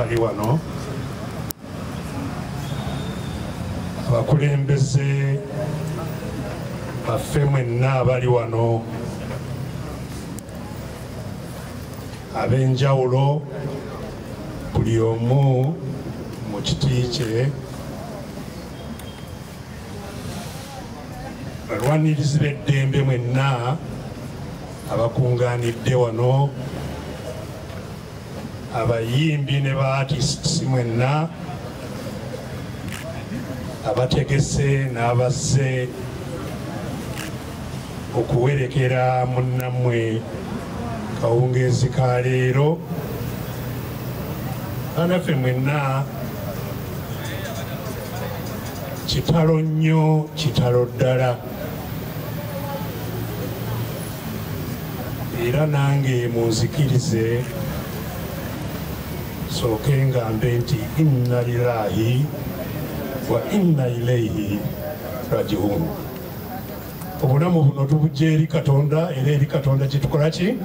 abatali wano, abakulembeze baffe mwenna abali wano, ab'enjawulo, buli omu mu kiti kye, balwanirizi b'eddembe mwenna abakungaanidde wano, abayimbi ne ba artists mwenna abategese n'abazze okuwerekera munnammwe kawungeezi ka leero, banaffe mwenna kitalo nnyo, kitalo ddala. Era nange munzikirize sooke ngambe nti inna lillahi wa inna ilayhi rajiun. Obulamu buno tubujja eri Katonda, era eri Katonda gyetukola ki?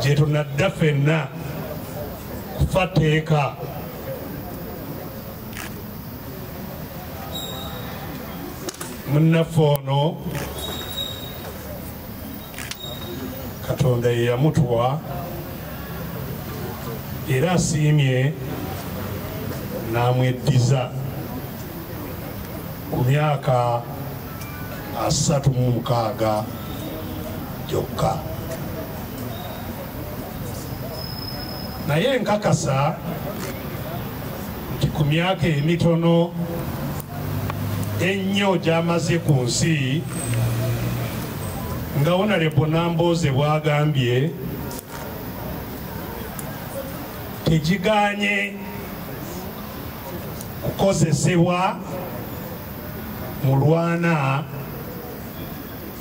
Gye tunadda ffenna kufa tteeka. Munnaffe ono Katonda ye yamutuwa era asiimye n'amweddiza ku myaka 36 gyokka. Naye nkakasa nti ku myaka emitono ennyo gy'amaze ku nsi, nga Honorable Nambooze bw'agambye, tegiganye kukozesebwa Mulwana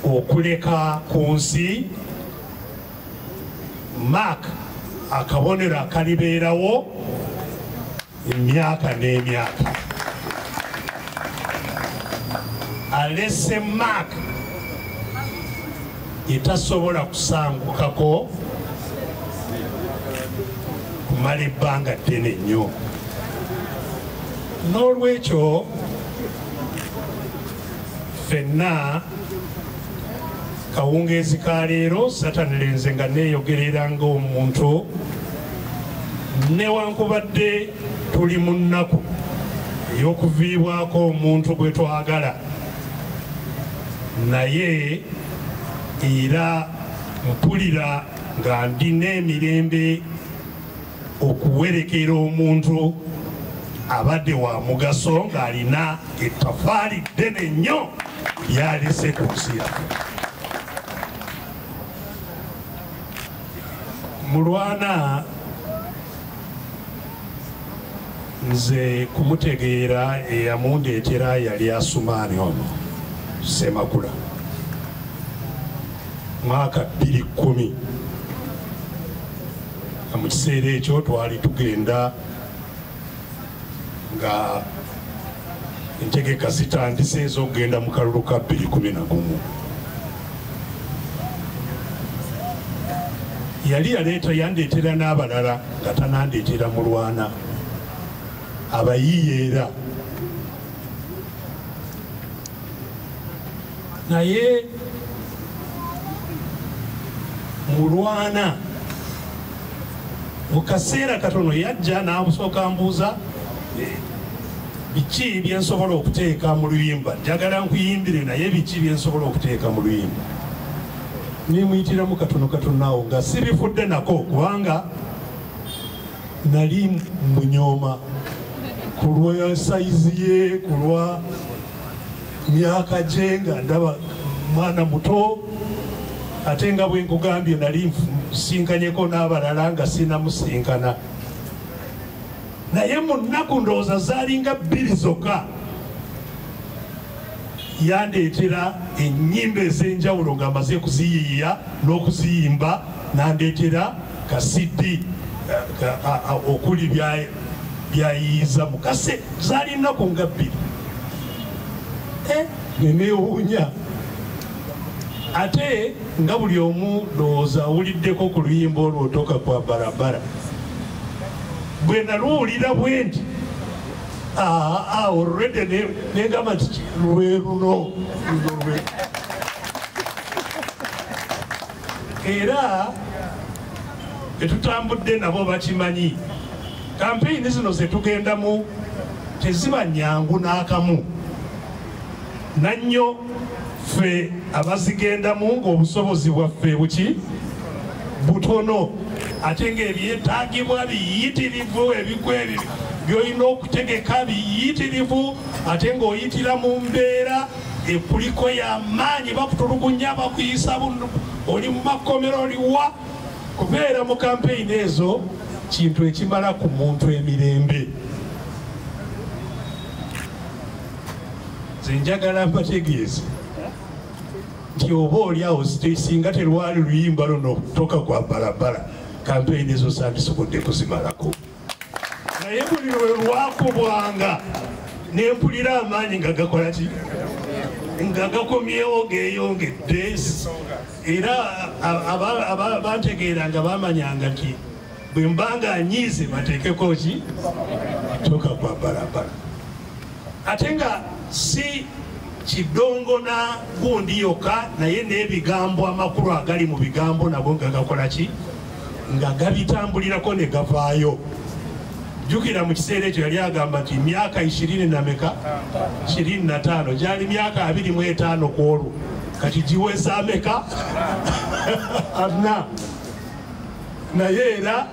okuleka ku nsi mark akabonero akalibeerawo emyaka n'emyaka. Alese mark etasobola kusangukako kumala ebbanga ddene nnyo. N'olwekyo ffenna kawungeezi ka leero satanirenze nga neeyogerera ng'omuntu, newankubadde tuli mu nnaku ey'okuviibwako omuntu gwe twagala, naye era mpulira nga ndina emirembe okuwerekera omuntu abadde wa mugaso ng'alina ettafaali ddene nnyo lyalese ku nsi yaffe. Mulwana nze kumutegeera eyamundeetera yali Asumaani ono Semakula mwaka 2010. Mu kiseera ekyo twali tugenda nga entegeka zitandise ez'okugenda mu kalulu ka 2011. Yali yandeetera n'abalala nga tanandeetera Mulwana abayiyeera. Naye Mulwana mu kaseera katono yajja n'amusooka mbuuza biki byensobola okuteeka mu luyimba, njagala nkuyimbire naye biki byensobola okuteeka mu luyimba. Nimuyitiramu katono awo nga sibifudde nako kubanga nali munyooma ku lwa sayizi ye, ku lwa myaka gye, nga ndaba mwana muto, ate nga bwe nkugambye nali nsinkanyeko n'abalala nga sinamusinkana. Naye mu nnaku ndowooza zaalinga 2 zokka yandeetera ennyimba ez'enjawulo ng'amaze kuziyiiya n'okuziyimba, nandeetera kasidi okuli byayiyiza mu kase. Zaali nnaku nga 2. Neneewuunya ate nga buli omu ndowooza awuliddeko ku luyimba olwo otoka kwa barabara. bwe naluwulira bwe nti already negamba nti lwe luno era etutambudde nabo bakimanyi kampeyini zino zetugendamu teziba nyangu n'akamu nannyo ffe abazigendamu ng'obusobozi bwaffe buki butono ate ng'ebyetaagibwa biyitirivu ebigwa ebyo byolina okutegeka biyitirivu ate ng'oyitira mu mbeera ekuliko y'amaanyi bakutulugunya bakuyisa oli mu makomero oliwa kubeera mu kampeyini ezo kintu ekimala ku muntu emirembe nze njagala mbategeeze nti oba oliawo singa terwali luyimba luno okutoka kwa balabala kampeyini ezo sandisobodde kuzimalako naye buli lwe lwakubwanga nempulira amaanyi nga gakola ki nga gakomyewo geeyongedde era bantegeeranga bamanyanga nti bwe mbanga anyiize bateekeko ki toka kwa balabala ate nga si kidongo na gundi yokka naye n'ebigambo amakulu agali mu bigambo nabo nga gakola ki nga gabitambulirako ne gavaayo jjukira mu kiseera ekyo yali agamba nti myaka 25 gyali myaka 25 ku olwo kati giweza ameka ana naye era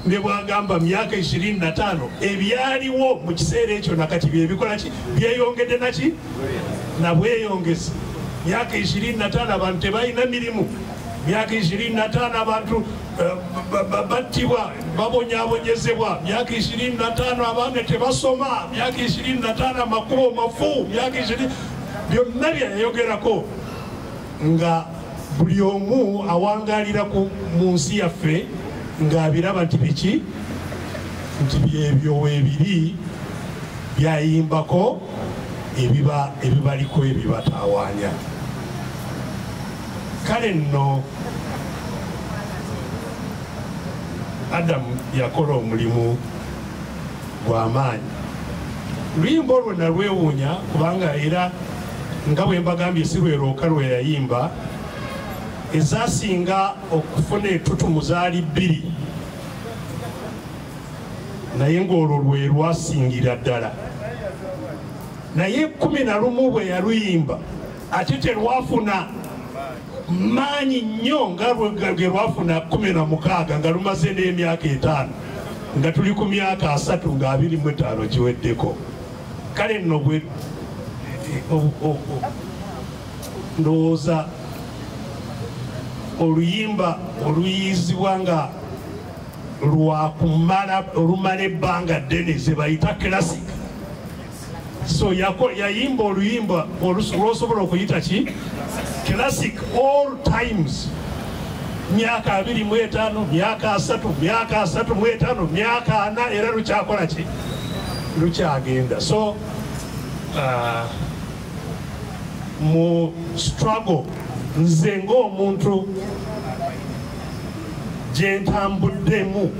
ne bwagamba myaka 25 ebyaliwo mu kiseera ekyo nakati byebikola ki byeyongedde naki nabweyongezi myaka 25 abantu tebalina mirimu myaka 25 abantu battibwa babonyabonyezebwa myaka 25 abaana tebasoma myaka 25 amakubo mafu myaka 20 byonna byayogerako nga buli omu awangalira mu nsi yaffe ng'abiraba nti biki nti byebyo weebiri byayimbako ebibaliko ebibatawaanya kale nno Adamu yakola omulimu gw'amaanyi luyimba olwo nalwewuunya kubanga era nga bwe mbagambye si lwerooka lwe yayimba ezasinga okufuna ettutumu zaali 2 naye ng'olwo lwe lwasingira ddala naye 11 bwe yaluyimba ate terwafuna maanyi nnyo nga lwe lwafuna 16 nga lumaze n'emyaka 5 nga tuli ku myaka 3 nga 25 giweddeko kale nno bwe ndowooza oluyimba oluyizibwa nga olumala ebbanga ddene ze bayita classic so yayimba oluyimba olwosobola okuyita ki classic all times myaka 25 myaka 3 myaka 35 myaka 4 era lukyakola ki lukyagenda so mu struggle nze ng'omuntu gye ntambuddemu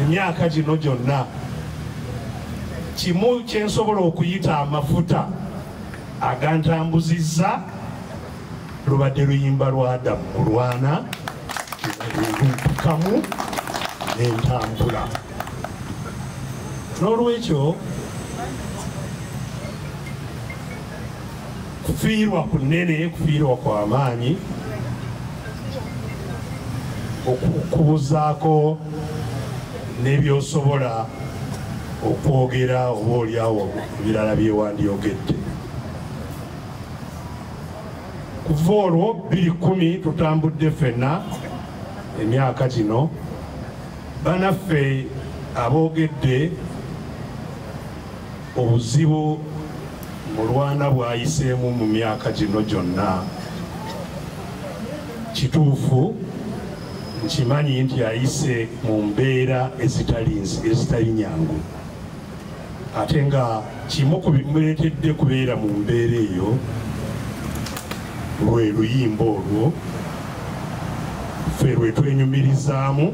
emyaka gino gyonna kimu kye nsobola okuyita amafuta agantambuzizza lubadde luyimba lwa Adamu Mulwana lumpikamu n'entambula n'olwekyo kufiirwa kunene kufiirwa kwa maanyi okubuzaako n'ebyosobola okwogera oba oliawo ebirala byewandiyogedde kuva olwo 2010 tutambudde ffenna emyaka gino banaffe aboogedde obuzibu Mulwana bwayiseemu mu myaka gino gyonna kituufu nkimanyi nti ayise mu mbeera ezitali nyangu ate nga kimu ku bimuleetedde kubeera mu mbeera eyo lwe luyimba olwo ffe lwe twenyumirizaamu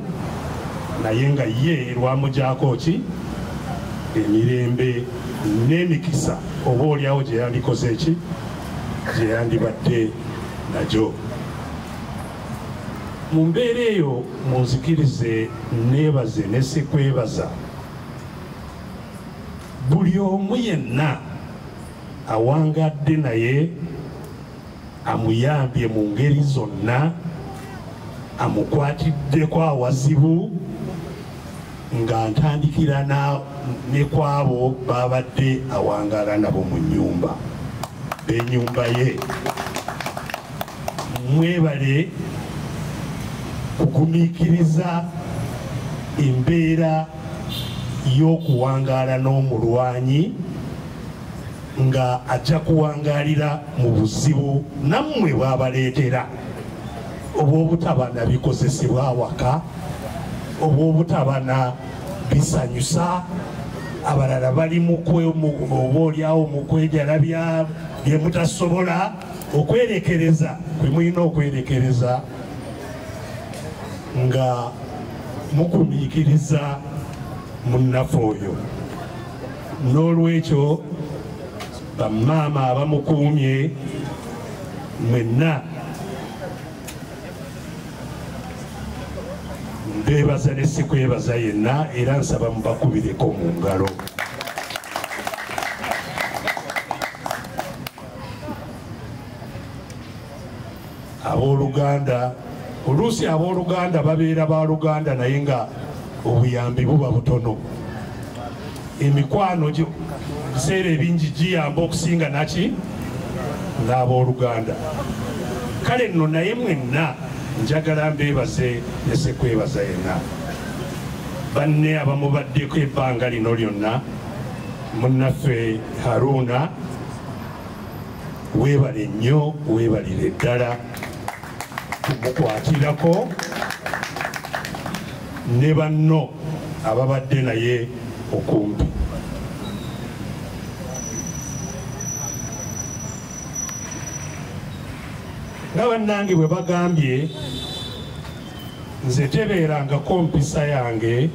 naye nga ye lwamugyako ki emirembe n'emikisa oba oliawo gye yandikoze eki gye yandibadde nagyo. Mu mbeera eyo munzikirize neebaze ne sikwebaza buli omu yenna awangadde naye amuyambye mu ngeri zonna, amukwatiddeko awazibu, nga ntandikira ne kwabo babadde awangaala nabo mu nnyumba b'ennyumba ye. Mwebale kugumiikiriza embeera y'okuwangaala n'omulwanyi nga ajja kuwangaalira mu buzibu nammwe bw'abaleetera, obw'obutabana bikozesebwa awaka, obw'obutabana bisanyusa, abalala bali oba oliawo mu kwejala bye mutasobola okwerekereza kwe mulina okwerekereza nga mugumiikiriza munnaffe oyo. N'olwekyo bamaama abamukuumye mwenna mbeebaza ne sikwebaza yenna, era nsaba mubakubireko mu ngalo. Abooluganda, oluusi abooluganda babeera baaluganda naye nga obuyambi buba butono. Emikwano biseera ebingi giyamba okusinga naki n'abooluganda. Kale nno naye mwenna njagala mbeebaze ne sikwebaza yenna. Banne abamubaddeko ebbanga lino lyonna, munnaffe Haruna, weebale nnyo, weebalire ddala kumukwatirako, ne banno ababadde naye okumpi. Nga bannange bwe bagambye, nze tebeerangako mpisa yange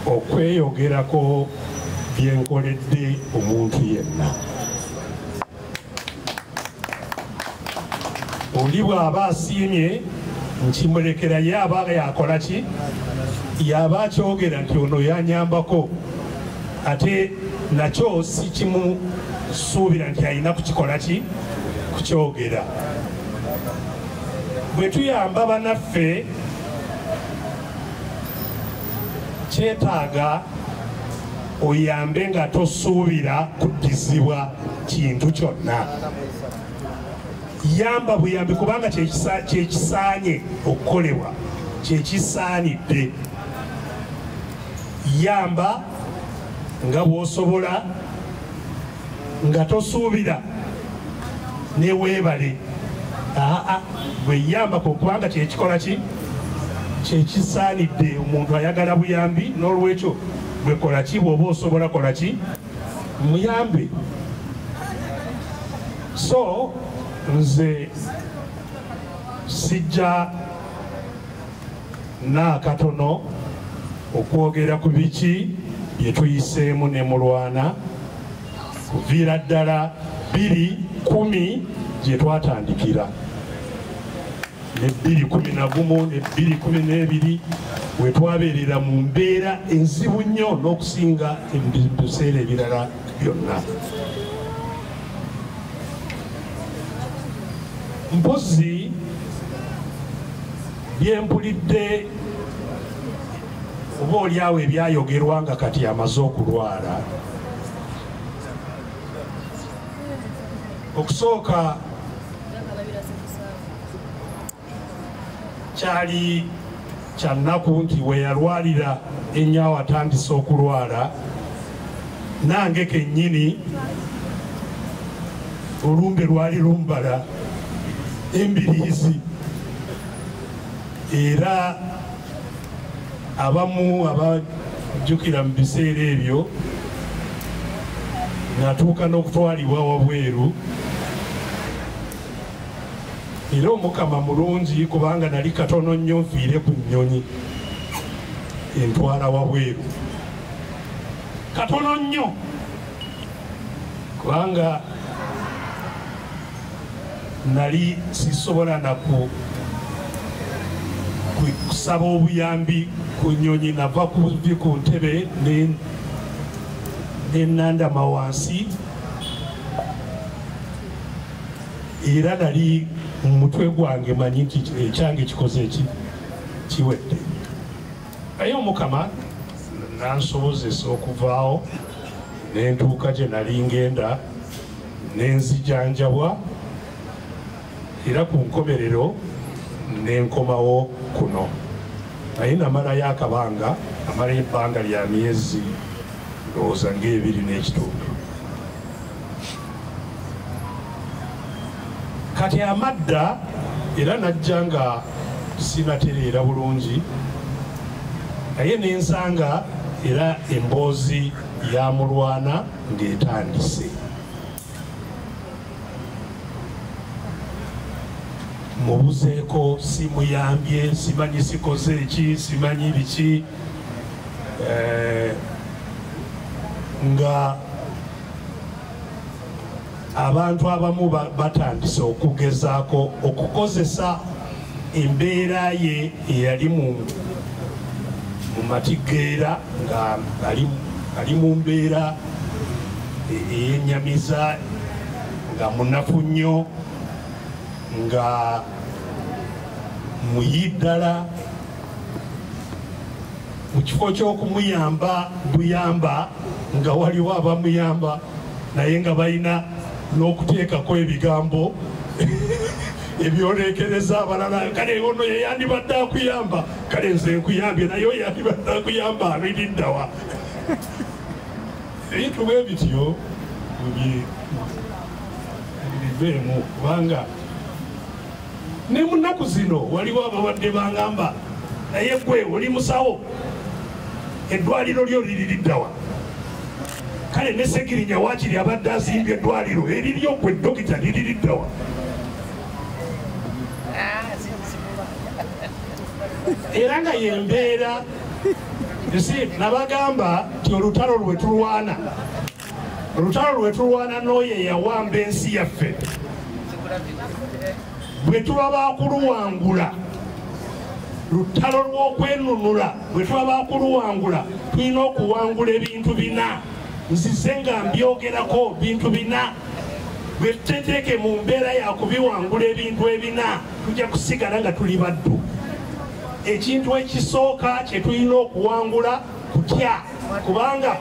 okweyogerako byenkoledde omuntu yenna. Oli bw'aba asiimye nkimulekera ye aba yakola ki, yaba akyogera nti ono yanyambako, ate nakyo si kimusuubira nti alina kukikola ki, kukyogera. Bwe tuyamba banaffe kyetaaga oyambe nga tosuubira kuddizibwa kintu kyonna. Yamba buyambi kubanga kyekisaanye okukolebwa, kyekisaanidde. Yamba nga bw'osobola nga tosuubira ne weebale. Bwe yamba kubanga kyekikola ki, kyekisaanidde. Omuntu ayagala buyambi, n'olwekyo bwe kola ki, bw'oba osobola kola ki, muyambe. So nze sijja n'akatono okwogera ku biki bye tuyiseemu ne Mulwana, kuviira ddala 2010 gye twatandikira, ne 2011 ne 2012 we twabeerera mu mbeera enzibu nnyo n'okusinga ebiseera ebirala byonna. Mpozi byempulidde oba oliawo ebyayogerwa nga kati amaze okulwala. Okusooka kyali kya nnaku nti we yalwalira ennyo atandise okulwala, nange kennyini olumbe lwali lumbala embiriizi, era abamu abajjukira mu biseera ebyo natuuka n'okutwalibwa wabweru era omukama mulungi kubanga nali katono nnyo nfiire ku nnyonyi entwala wabweru katono nnyo kubanga nali sisobola naku kusaba obuyambi ku nnyonyi nava kuvi ku ntebe nenandama wansi era nali mumutwe gwange manyi nti ekyange kikoze kiwedde naye omukama nansobozesa okuvaawo nentuuka gye nali ngenda nenzijanjabwa era ku nkomerero nenkomawo kuno naye namalayo akabanga namalayo ebbanga lya myezi ndowooza ng'ebiri n'ekitundu. Kati amadda era najja nga sinatereera bulungi naye nensanga era emboozi ya Mulwana ng'etandise. Mubuzeeko simuyambye simanyi sikoze eki simanyi biki nga abantu abamu batandise okugezaako okukozesa embeera ye eyali mu matigeera nga ali mu mbeera eyenyamiza nga munafu nnyo nga muyiddala mu kifo ky'okumuyamba buyamba nga waliwo abamuyamba naye nga balina n'okuteekako ebigambo ebyolekereza abalala kale ono yeyandibadde akuyamba kale nze nkuyambye naye oyandibadde akuyamba abiriddawa ebintu bwe bityo biveemu kubanga ne mu nnaku zino waliwo ababadde bangamba naye gwe oli musawo eddwaliro lyo liririddawa kale ne Segirinya waakiri abadde azimbye eddwaliro eriryo gwe dokita liririddawa era nga yembeera nabagamba nti olutalo lwe tulwana n'oyo eyawamba ensi yaffe bwe tuba bakuluwangula lutalo lw'okwenunula bwe tuba bakuluwangula tulina okuwangula ebintu bina nzize nga mbyogerako bintu bina bwe tuteteeke mu mbeera yakubiwangula ebintu ebina tujja kusigala nga tuli baddu. Ekintu ekisooka kye tulina okuwangula kutya kubanga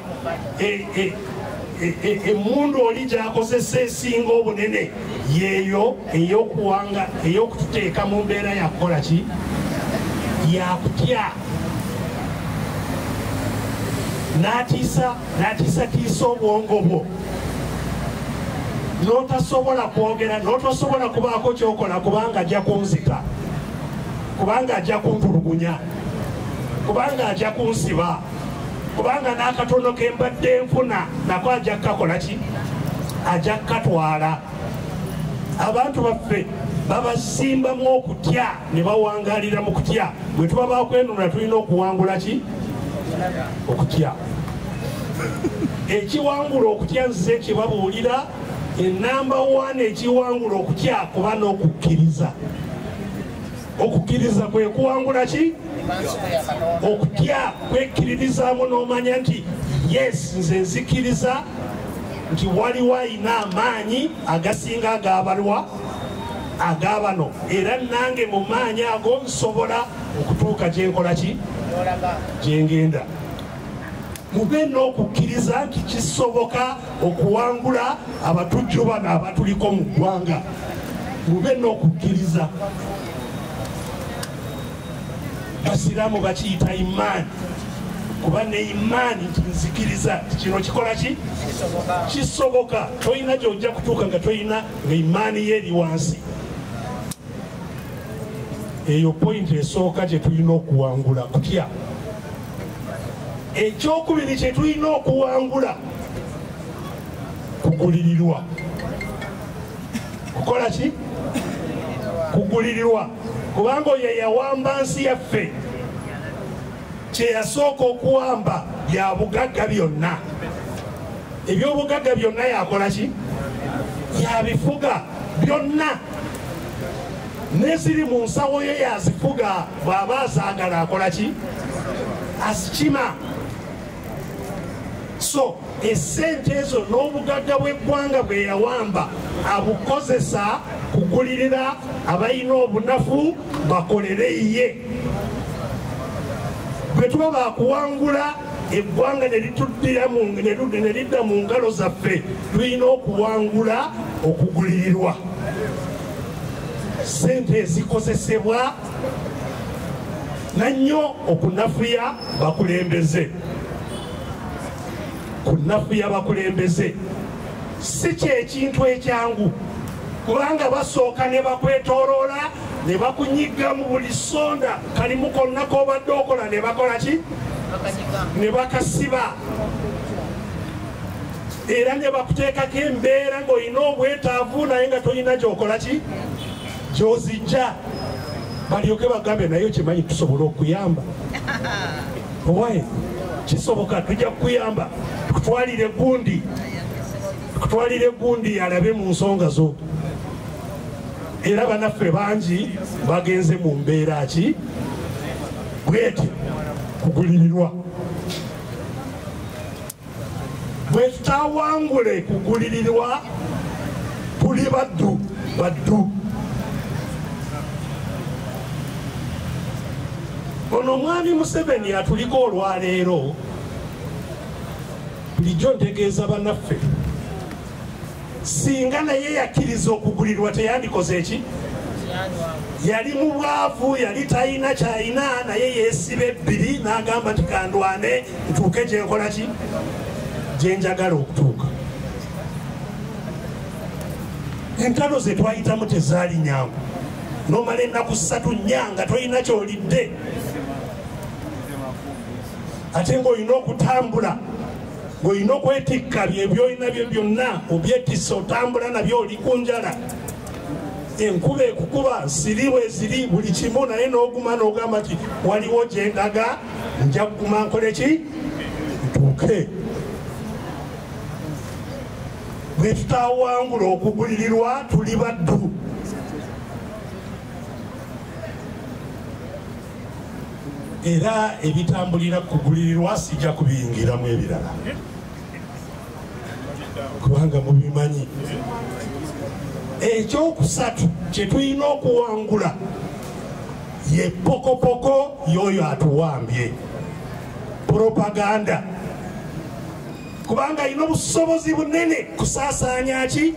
emmundu oli gyakozesa esinga obunene yeeyo ey'okututeeka mu mbeera yakukola ki yakutya n'atiisatiisa obwongo bwo n'otasobola kwogera n'otosobola kubaako kyokola kubanga ajja kunzika kubanga ajja kuntulugunya kubanga ajja kunsiba kubanga n'akatono ke mbadde nfuna nako ajja kukakola ki ajja kukatwala. Abantu baffe babasimbamu okutya ne bawangalira mu kutya. Bwe tuba bakwenunula tulina okuwangula ki okutya. Ekiwangula okutya nze kibabuulira enamba 1 ekiwangula okutya kuba n'okukkiriza. Okukkiriza kwe kuwangula ki okutya kwekkiririzaamu n'omanya nti yes nze nzikiriza nti waliwo ayina amaanyi agasinga agabano era nange mu maanyi ago nsobola okutuuka gyenkola ki gyengenda. Mube n'okukkiriza nti kisoboka okuwangula abatujju bano abatuliko mu ggwanga. Mube n'okukkiriza. Basiraamu bakiyita imaani kuba ne imaani nti nzikiriza kino kikola ki kisoboka. Toyina gyojja kutuuka nga toyina nga imaani ye eri wansi. Eyo pointi esooka gye tulina okuwangula kutya. Ekyokubiri kye tulina okuwangula kugulirirwa. Kukola ki kugulirirwa kubanga oyo yawamba nsi yaffe kye yasooka okuwamba bya bugagga byonna ebyobugagga byonna yakola ki yabifuga byonna neziri mu nsawo ye yazifuga bw'aba azaagala akola ki azikima so esente ezo n'obugagga bw'eggwanga bwe yawamba abukozesa kugulirira abalina obunafu bakolere ye bwe tuba bakuwangula eggwanga ne lidda mu ngalo zaffe tulina okuwangula okugulirirwa sente ezikozesebwa nannyo okunafuya bakulembeze kunafuya bakulembeze si kyekintu ekyangu kubanga basooka ne bakwetooloola ne bakunyiga mu buli sonda kalimu konna kobadde okola ne bakola ki ne bakasiba era ne bakuteekako embeera ng'olina obwetaavu naye nga tolina gyokola ki gyozijja balyoke bagambe naye kimanyi tusobola okuyamba owaye kisoboka tujja kukuyamba tukutwalire gundi alabe mu nsonga zo era banaffe bangi bagenze mu mbeera ki bweti kugulirirwa bwe tutawangule kugulirirwa tuli baddu ono omwami Museveni atuliko olwaleero bulijjo ntegeeza bannaffe singa naye yakkiriza okugulirirwa teyandikoze eki yali mu bwavu yali talina kyalina naye yeesiba ebbiri n'agamba nti kandwane ntuuke gyenkola ki gyenjagala okutuuka entalo ze twayitamu tezaali nyangu nomala ennaku 3 nyanga tolina kyolidde ate ng'olina okutambula ng'olina okwetikka by'ebyolina bye byonna obyettisa otambula nabyo oli ku njala enkuba ekukuba nsiriwe eziri buli kimu naye n'oguma n'ogamba nti waliwo gyendaga nja kuguma nkole ki ntuuke bwe tutawangula okugulirirwa tuli baddu era ebitambulira kugulirirwa sijja kubiyingiramu ebirala kubanga mubimanyi ekyokusatu kye tulina okuwangula ye pokopoko y'oyo atuwambye propaganda kubanga alina obusobozi bunene kusaasaanya ki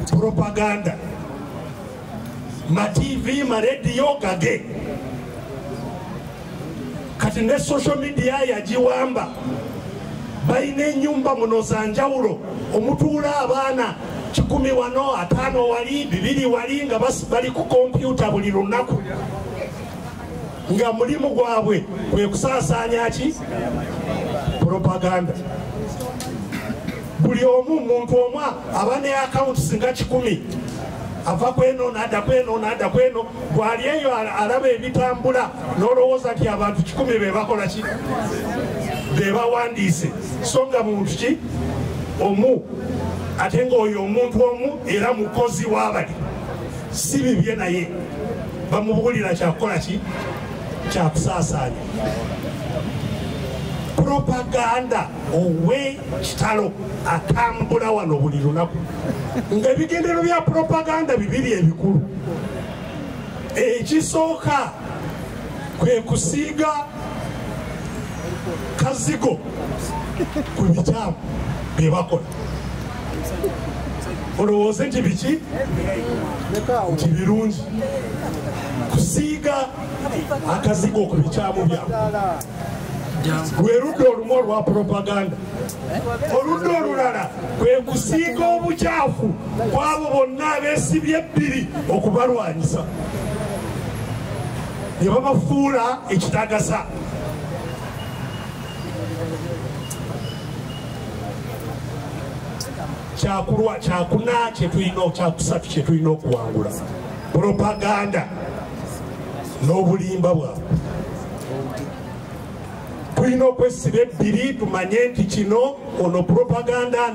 propaganda mativi marediyo gage kati ne social media yagiwamba balina ennyumba muno za njawulo omutuula abaana 10 wano 5 wali 2 wali nga bali ku kompyuta buli lunaku nga mulimu gwabwe kwe kusaasaanya ki propaganda buli omu muntu omwa aba ne accounts nga 10 ava kweno n'adda kweno n'adda kweno bwali eyo alaba ebitambula n'olowooza nti abantu 10 be bakola ki be bawandiise so nga muntu ki omu ate ng'oyo omuntu omu era mukozi w'abali si bibye naye bamubuulira kyakukola ki kyakusaasaanya propaganda owe kitalo atambula wano buli lunaku ng'ebigendero bya propaganda 2 ebikulu ekisooka kwe kusiiga kazigo ku bikyamu bye bakola olowooze nti biki nti birungi kusiiga akazigo ku bikyamu byamu lwe ludda olumu olwa propaganda oludda olulala kwe kusiiga obukyafu kwabo bonna abeesibye ebbiri okubalwanyisa ne babafuula ekitagasa kyakuna kyetulina kyakusatu kyetulina okuwangula propaganda n'obulimba bwabwe. Tulina okwesiba ebbiri tumanye nti kino ono propaganda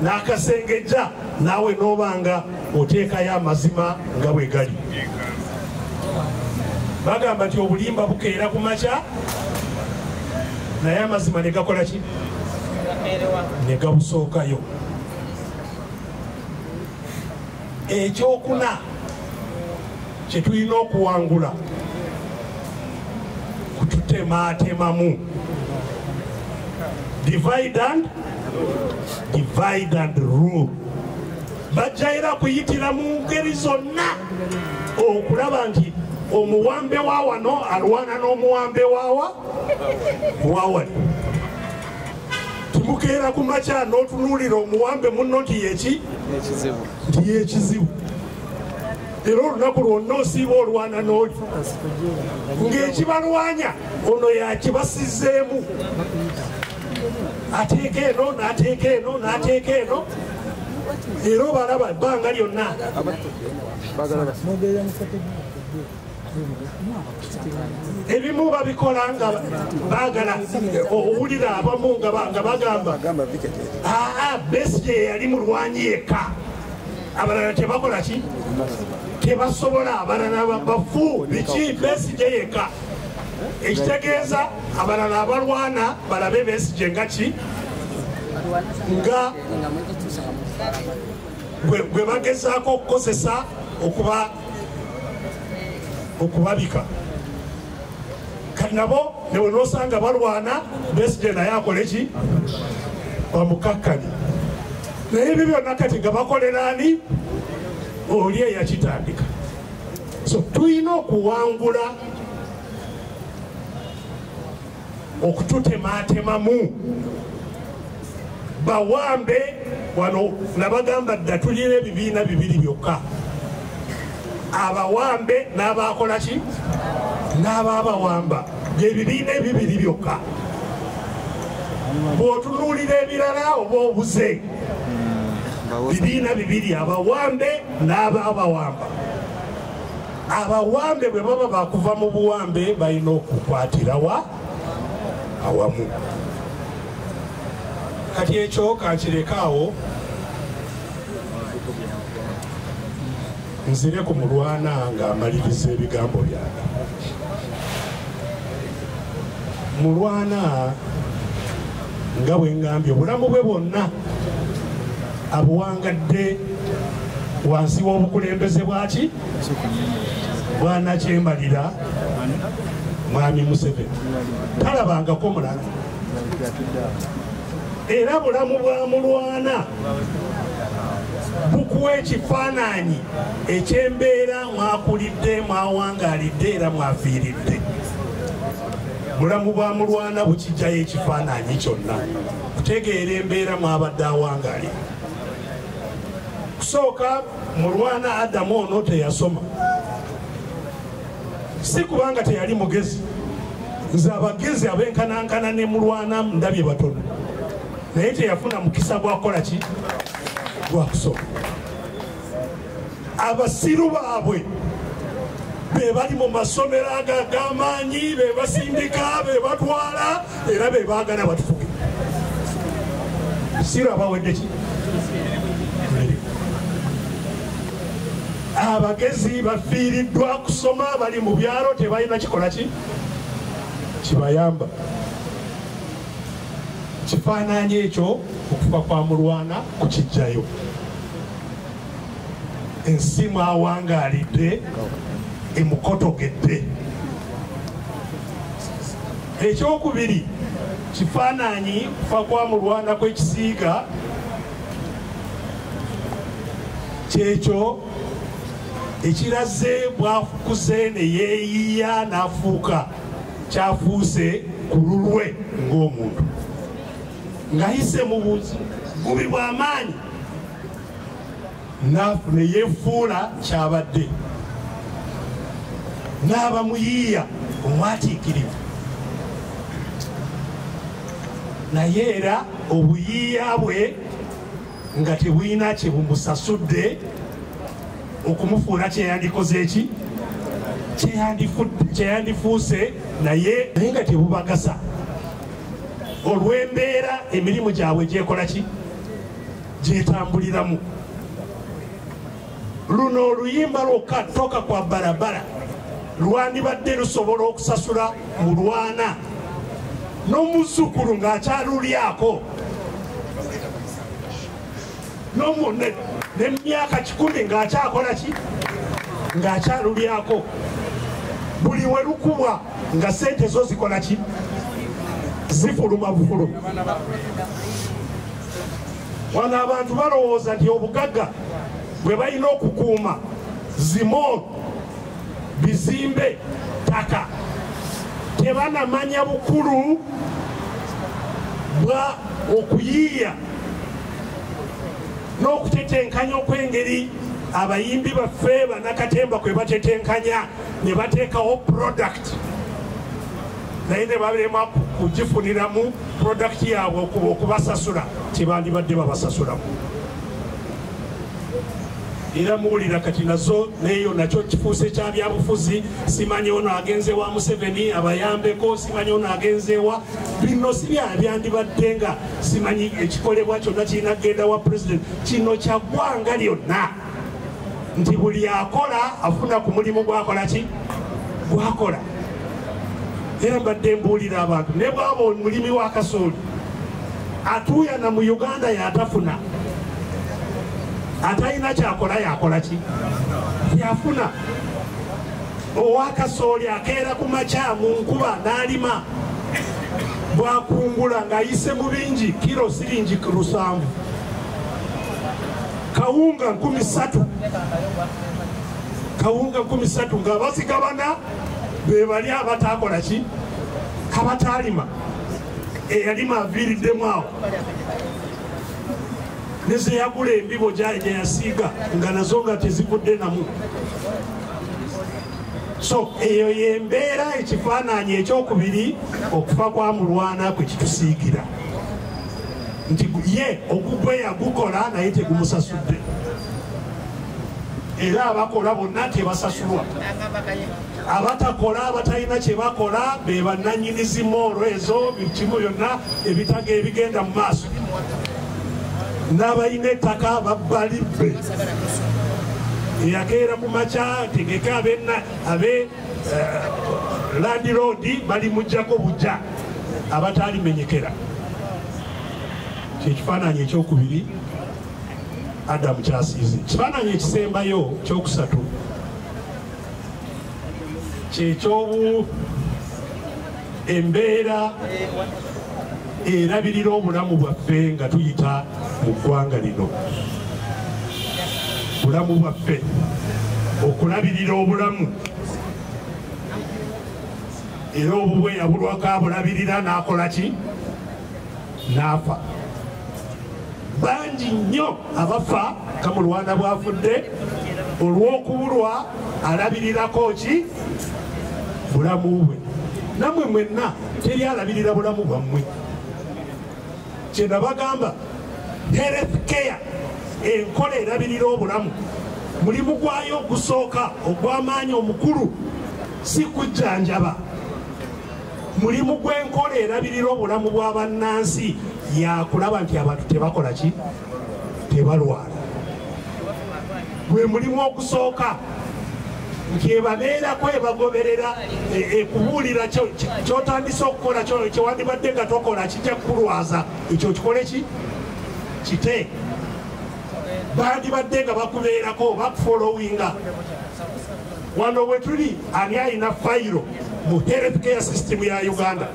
n'akasengejja naawe n'obanga oteekayo amazima nga bwe gali. Bagamba nti obulimba bukeera ku makya naye amazima ne gakola ki? Ne gabusookayo. Ekyokuna kye tulina okuwangula kututematemamu. Divide and rule. Bajja era kuyitira mu ngeri zonna okulaba nti omuwambe wa wano alwana n'omuwambe wawali. Timukeera ku makya n'otunuulira omuwambe munno nti yekizibu. Era olunaku lwonna osiiba olwana n'oli ng'ekibalwanya ono yakibasizzeemu. Ateeka eno n'ateeka eno n'ateeka eno, era obalaba ebbanga lyonna. Ebimu babikola nga baagala owulira abamu nga bagamba Besigye yali mulwanyi yekka, abalala tebakola ki? Tebasobola, abalala bafu. Biki? Besigye yekka. Ekitegeeza abalala abalwana balabe Besigye nga ki? Nga gwe bagezaako okukozesa okubabika. Kati nabo newe nosanga balwana, Besigye naye akole ki? Bamukakkanya. Naye ebyo byonna kati nga bakolera ani? Oli eyakitandika. So tulina okuwangula okututematemamu. Bawambe wano nabagamba dda tulina ebibiina bibiri byokka, abawambe n'abakola ki? N'ababawamba. Ebibiina ebibiri byokka. Bw'otunuulira ebirala oba obuze, bibiina bibiri, abawambe n'ababawamba. Abawambe bwe baba bakuva mu buwambe balina okukwatira awamu. Kati ekyo kankirekawo nzire ku Mulwana ng'amaliriza ebigambo byange. Mulwana nga bwe ngambye obulamu bwe bwonna abuwangadde wansi w'obukulembeze bwaki? Bwanakyembalira Mwami Museveni. Talabangako mulala. Era bulamu bwa Mulwana bukuwa ekifaananyi eky'embeera mwakulidde, mwawangaalidde era mwafiiridde. Bulamu bwa Mulwana bukijjayo ekifaananyi kyonna, kutegeera embeera mwabadde awangaalira. Kusooka Mulwana Adamu ono teyasoma, si kubanga teyali mugezi. Nze abagezi abenkanankana ne Mulwana ndabye batono, naye teyafuna mukisa gwakola ki? Gwakusoma. Abasiru baabwe be bali mu masomero ag'amaanyi, be basindika, be batwala, era be baagala batufuge. Siru abawedde ki? Abagezi bafiiriddwa kusoma, bali mu byalo tebalina kikola ki? Kibayamba. Kifaananyi ekyo okufa kwa Mulwana kukijjayo. Ensi mwawangaalidde emukotogedde. Ekyokubiri, kifaananyi kufa kwa Mulwana kw'ekisiiga kyekyo ekiraze bwafukuze ne yeeyiya n'afuuka kyafuuse ku lulwe ng'omuntu, ng'ayise mu bubi bw'amaanyi ne yeefuula kyabadde, n'abamuyiiya omwatiikirivu. Naye era obuyiiya bwe nga tebulina kye bumusasudde, okumufuula kyeyandikoze eki kyeyandifuuse naye nga tebubagasa olw'embeera emirimu gyabwe gyekola ki gyetambuliramu. Luno oluyimba lwokka toka kwa barabara lwandibadde lusobola okusasula Mulwana n'omuzzukulu ng'akyalulyako n'emyaka 10 ng'akyakola ki ng'akyalulyako. Buli we lukubwa nga sente zo zikola ki zifuluma bufuluma. Wano abantu balowooza nti obugagga bwe balina okukuuma zimoolo bizimbe ttaka tebanamanya bukulu bwa okuyiiya n'okutetenkanya okw'engeri abayimbi baffe bannakatemba kwe batetenkanya ne bateekawo product naye ne balema kugifuniramu product yaabwe okubasasula tebandibadde babasasulamu. Era muwulira kati nazo neyo nakyo kifuuse kya byabufuzi. Simanyi ono agenze wa Museveni abayambeko, simanyi ono agenze wa bino si byandibadde nga simanyi ekikolebwa kyonna kirina kgenda wa president. Kino kya ggwanga lyonna nti buli akola afuna ku mulimu gwakola ki gwakola. Era mbadde mbuulira abantu ne bwaba omulimi wa kasooli atuuyana mu Uganda yatafuna atalina kyakola yakola ki yafuna. Owa kasooli akeera ku makya mu nkuba n'alima bwakungula ng'ayise mu bingi kilo siringi 7. Kawunga 3,000 kawunga 3,000 ng'abazigabana be bali abatakola ki abatalima eyalima aviiriddemu awo neze yagula embibo gye yasiiga nga nazo nga tezivudde namu. So eyo yembeera ekifaananyi ekyokubiri okufa kwa Mulwana kwe kitusiigira nti ye ogugwe yagukola naye tegumusasudde. Era abakola bonna tebasasulwa. Abatakola abatalina kye bakola be bannannyini zimoolo ezo bikimu byonna ebitaga ebigenda mu maaso. N'abalina ettaka babbalibbe eyakeera mu makya tegeke abe landiroodi balimuggyako bujja abatalimenyekera. Kyekifaananyi ekyokubiri Adamu kyasiize. Kifaananyi ekisembayo kyokusatu kyekyobu embeera erabirira obulamu bwaffe nga tuyita mu ggwanga lino. Bulamu bwaffe okulabirira obulamu era obubwe yabulwako abulabirira n'akola ki n'afa. Bangi nnyo abafa ka Mulwana bwafudde olw'okubulwa alabirirako ki bulamu bwe. Nammwe mwenna teri alabirira bulamu bwammwe. Kye nabagamba health care enkola erabirira obulamu mulimu gwayo ogusooka ogw'amaanyi omukulu si kujjanjaba. Mulimu gw'enkola erabirira obulamu bw'abannansi yakulaba nti abantu tebakola ki tebalwala. Gwe mulimu ogusooka nti ebabeerako ebagoberera kubuulira kyotandise okukola kyewandibadde nga tokola kijja kukulwaza ekyo kikole ki kite. Bandibadde nga bakubeerako bakufolowinga. Wano bwe tuli ani alina fayiro mu health care system ya Uganda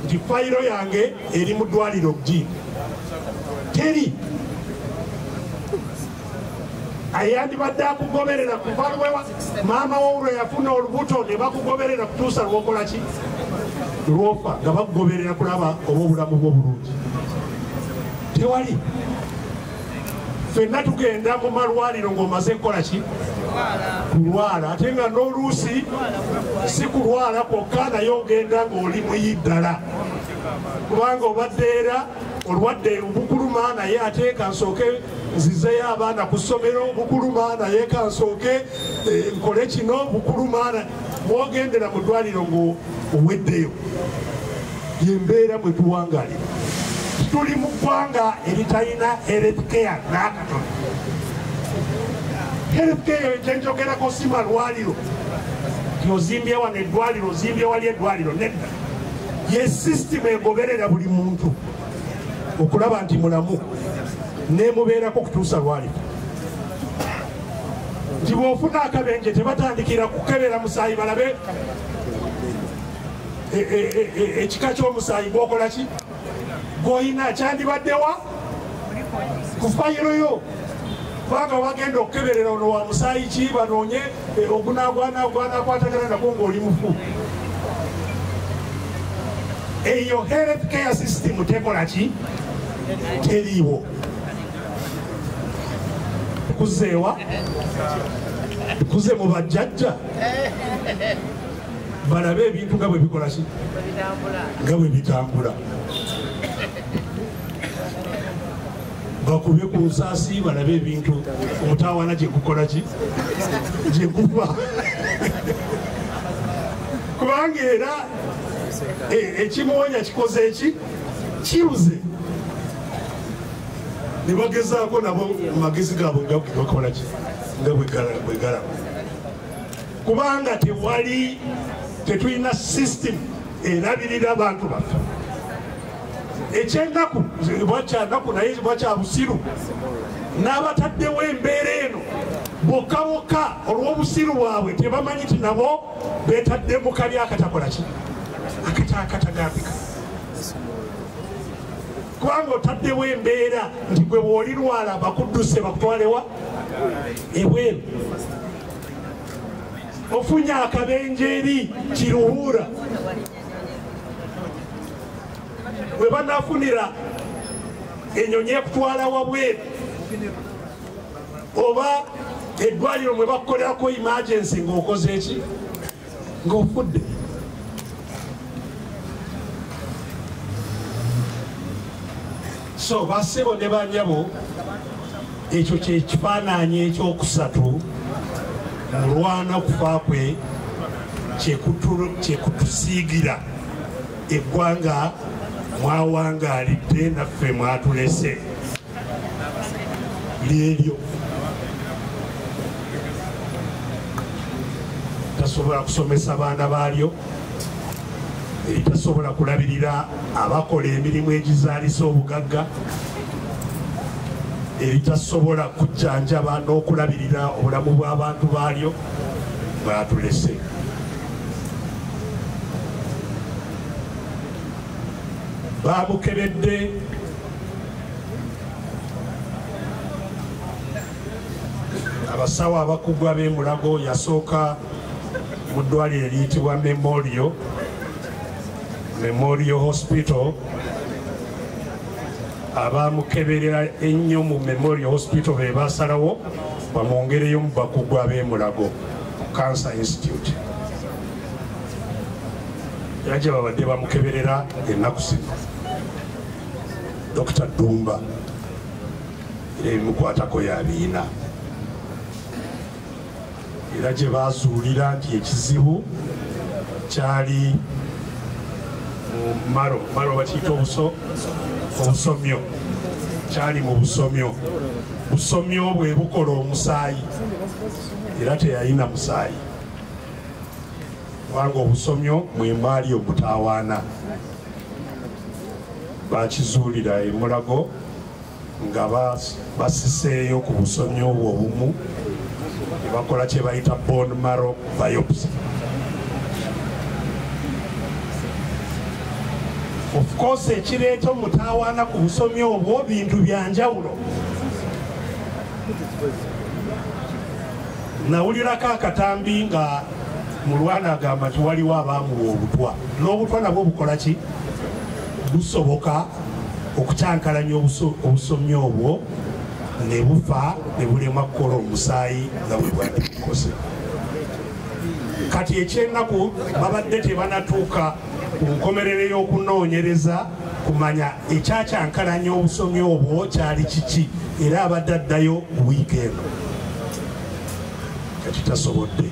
nti fayiro yange eri mu ddwaliro G teri ayandibadde akugoberera kuva lwewa maama wo yafuna olubuto ne bakugoberera kutuusa lwokola ki lwofa nga bakugoberera kulaba oba obulamu bwo bulungi. Tewali. Ffenna tugenda mu malwaliro ng'omaze kukola ki kulwala ate nga n'oluusi si kulwala kwokka naye ogenda ng'oli muyiddala kubanga obadde era olwadde obukuluma naye ate ka nsooke nzizeyo abaana ku ssomero bukulumaana yekansooke nkole kino bukulumaana mwogendera mu ddwaliro ng'oweddeyo yembeera mwe tuwangalira tuli mu ggwanga eritalina healthcare n'akatono healthcare kyenjogerako si malwaliro ozimbye wano eddwaliro ozimbye wali eddwaliro nedda ye sisitimu egoberera buli muntu okulaba nti mulamu nemubeerako kutuusa lwaliro nti bw'ofuna akabenje tebatandikira kukebera musaayi balabe ekika ky'omusaayi gwokola ki gw'olina kyandibaddewa ku fayiro yo kubanga bagenda okukeberera ono wa musaayi ki banoonye ogunaagwanakwatagana nagwo ng'oli mufu eyo health care system tekola ki teriiwo tukuzeewa tukuze mu bajjajja balabe ebintu nga bwe bikola ki nga bwe bitambula bakubye ku nsaasi balabe ebintu omutawaana gye gukola ki gye guva kubanga era ekimuwonya kikoze eki kiruze ne bagezaako nabo magezi gaabwe nga bakola ki nga bwe galaba kubanga tewali tetulina system erabirira abantu baffe ekyennaku bwakyanaku naye bwakyabusiru n'abataddewo embeera eno bokka bokka olw'obusiru bwabwe tebamanyi ti nabo betadde mu kali akatakola ki akatagambika kubanga otaddewo embeera nti gwe bw'olirwala bakudduse bakutwalewa ebweru ofunye akabenje eri kiruhuura bwe banafunira enyonyi ekutwala wabweru oba eddwaliro mwe bakukolerako emergency ng'okoze eki ng'ofudde so bassebo ne banyabo ekyo kyekifaananyi ekyokusatu Mulwana okufa kwe kyekutusiigira eggwanga mwawangaalidde naffe mwatulese lyeryo tasobola kusomesa baana baalyo tasobola kulabirira abakola emirimu egizaalisa obugagga eritasobola kujjanjaba n'okulabirira obulamu bw'abantu baalyo bwatulese bamukebedde abasawo abakugwa b'emulago yasooka mu ddwaliro eriyitibwa Memorial Hospital abamukeberera ennyo mu Memorial Hospital be basalawo bamwongereyo mu bakugwa b'emulago Cancer Institute era gye babadde bamukeberera ennaku zino Dr. Dumba era ebimukwatako yabiina era gye bazuulira nti ekizibu kyali mu maro bakiyita obusomyo kyali mu busomyo bwe bukola omusaayi era teyalina musaayi kubanga obusomyo mwe mwali omutawaana bakizuulira emulago nga basiseeyo ku busomyo obwo obumu ne bakola kye bayita bone marrow biopsy. Of course ekireeta omutawaana ku busomyo obwo bintu byanjawulo. Nawulirako akatambi nga Mulwana agamba nti waliwo abaamuwa obutwa n'obutwa nabwo bukola ki busoboka okukyankalanya obusomyo obwo ne bufa ne bulema kukola omusaayi nga bwe bwandibukose. Kati ekyennaku babadde tebanatuuka ku nkomerero y'okunoonyereza kumanya ekyakyankalanya obusomi obwo kyali kiki era abadde addayo wiiki eno kati tasobodde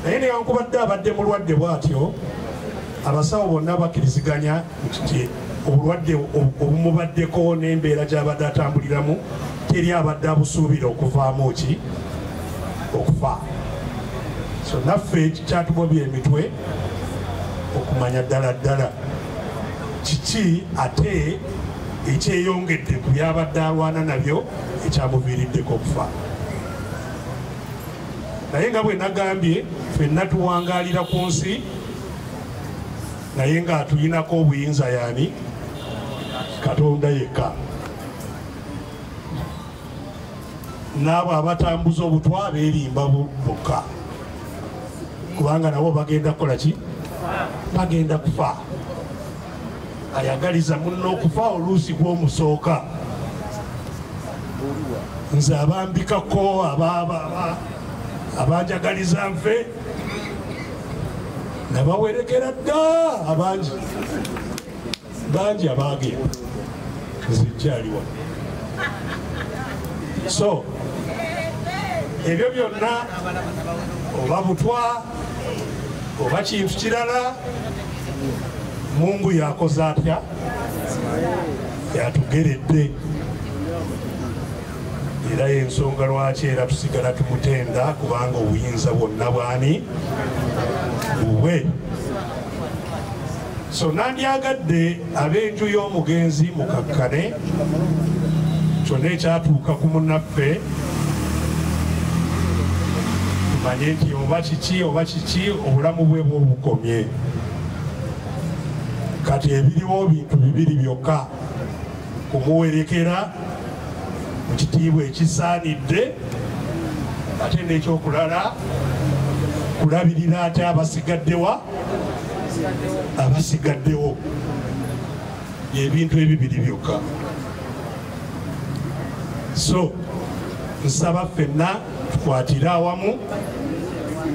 naye newankubadde abadde mulwadde bw'atyo abasawo bonna bakkiriziganya nti obulwadde obumubaddeko n'embeera gy'abadde atambuliramu teri abadde abusuubira okuvaamu ki okufa so naffe kyatugobya emitwe okumanya ddala ddala kiki ate ekyeyongedde ku byabadde alwana nabyo ekyamuviiriddeko okufa naye nga bwe nagambye ffenna tuwangaalira ku nsi naye nga tulinako obuyinza yaani Katonda yekka n'abo abatambuza obutwa beerimba bokka kubanga nabo bagenda kukola ki bagenda kufa ayagaliza munno okufa oluusi gw'omusooka nze abambikako abanjagaliza nfe nabawerekera dda abangi bangi abagenda nze kyaliwa so ebyo byonna oba butwa oba kintu kirala Mungu yakoze atya yatugeredde era y'ensonga lwaki era tusigala tumutenda kubanga obuyinza bwonna bwani buwe so nandyagadde ab'enju y'omugenzi mukakkane kyonna ekyatuuka ku munnaffe tumanye nti oba kiki obulamu bwe bwobukomye kati ebiriwo bintu bibiri byokka kumuwerekera mu kitiibwa ekisaanidde ate n'ekyokulala kulabirira ate abasigaddewo ebintu ebibiri byokka so nsaba ffenna tukwatire awamu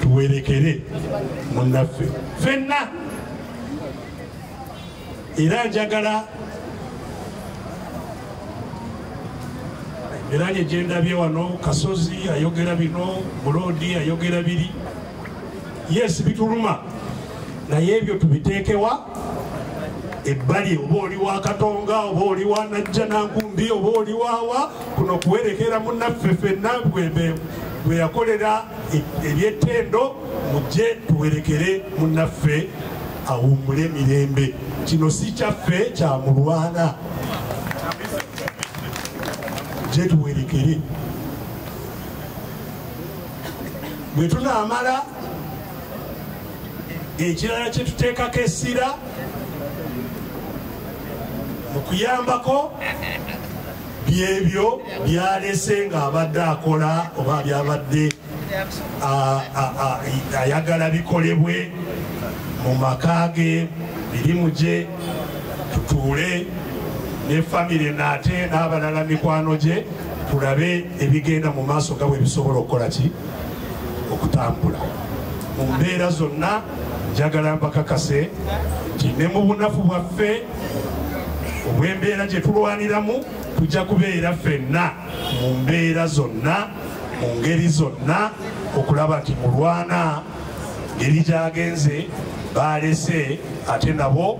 tuwerekere munnaffe ffenna era njagala era gyendabye wano Kasozi ayogera bino Bulodi ayogera biri yes bituluma naye ebyo tubiteekewa ebbali oba oli wa Katonga oba oli wa Najja Nankumbi oba oli waawa kuno kuwerekera munnaffe ffenna bwe yakolera ebyettendo mujje tuwerekere munnaffe awummule mirembe kino si kyaffe kya Mulwana je tuwerekere bwe tunaamala ekirala kye tuteekako essira mu kuyambako byebyo byalese ng'abadde akola oba byabadde ayagala bikolebwe mu maka ge birimu gye tutuule ne famire naate n'abalala mikwano gye tulabe ebigenda mu maaso nga bwe bisobola okukola ki okutambula mu mbeera zonna njagala mbakakase nti ne mu bunafu bwaffe obw'embeera gye tulwaniramu tujja kubeera ffenna mu mbeera zonna mu ngeri zonna okulaba nti Mulwana ngeri gyagenze balese ate nabo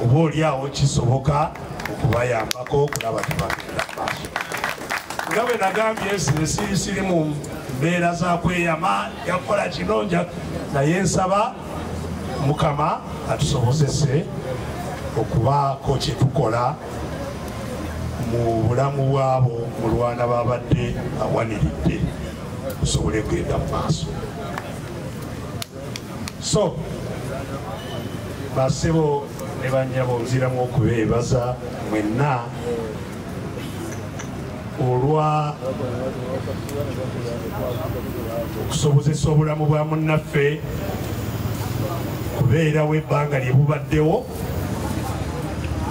oba oliawo kisoboka okubayambako okulaba tibagenda maaso nga bwe nagambye nze siri mu mbeera za kweyama yakola kino naye nsaba Mukama atusobozese okubaako kye tukola mu bulamu bwabo Mulwana babadde awaniridde tusobole kugenda mu maaso so basebo ne bannyabo nziramu okubeebaza mwenna olwa okusobozesa obulamu bwa munnaffe kubeerawo ebbanga lye bubaddewo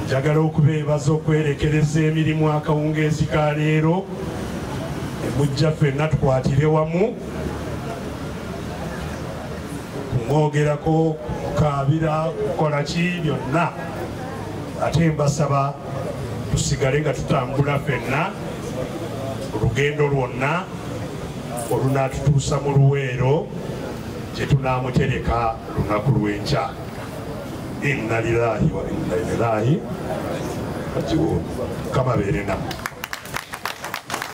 njagala okubeebaza okwerekereza emirimu akawungeezi ka leero emujja ffenna tukwatire wamu kumwogerako kukaabira kukola ki byonna ate mbasaba tusigale nga tutambula ffenna olugendo lwonna olunaatutuusa mu luweero gye tunaamutereka lunaku lw'enkya. Inna lillahi wa inna ilaihi raji'un. Kama beere nammwe.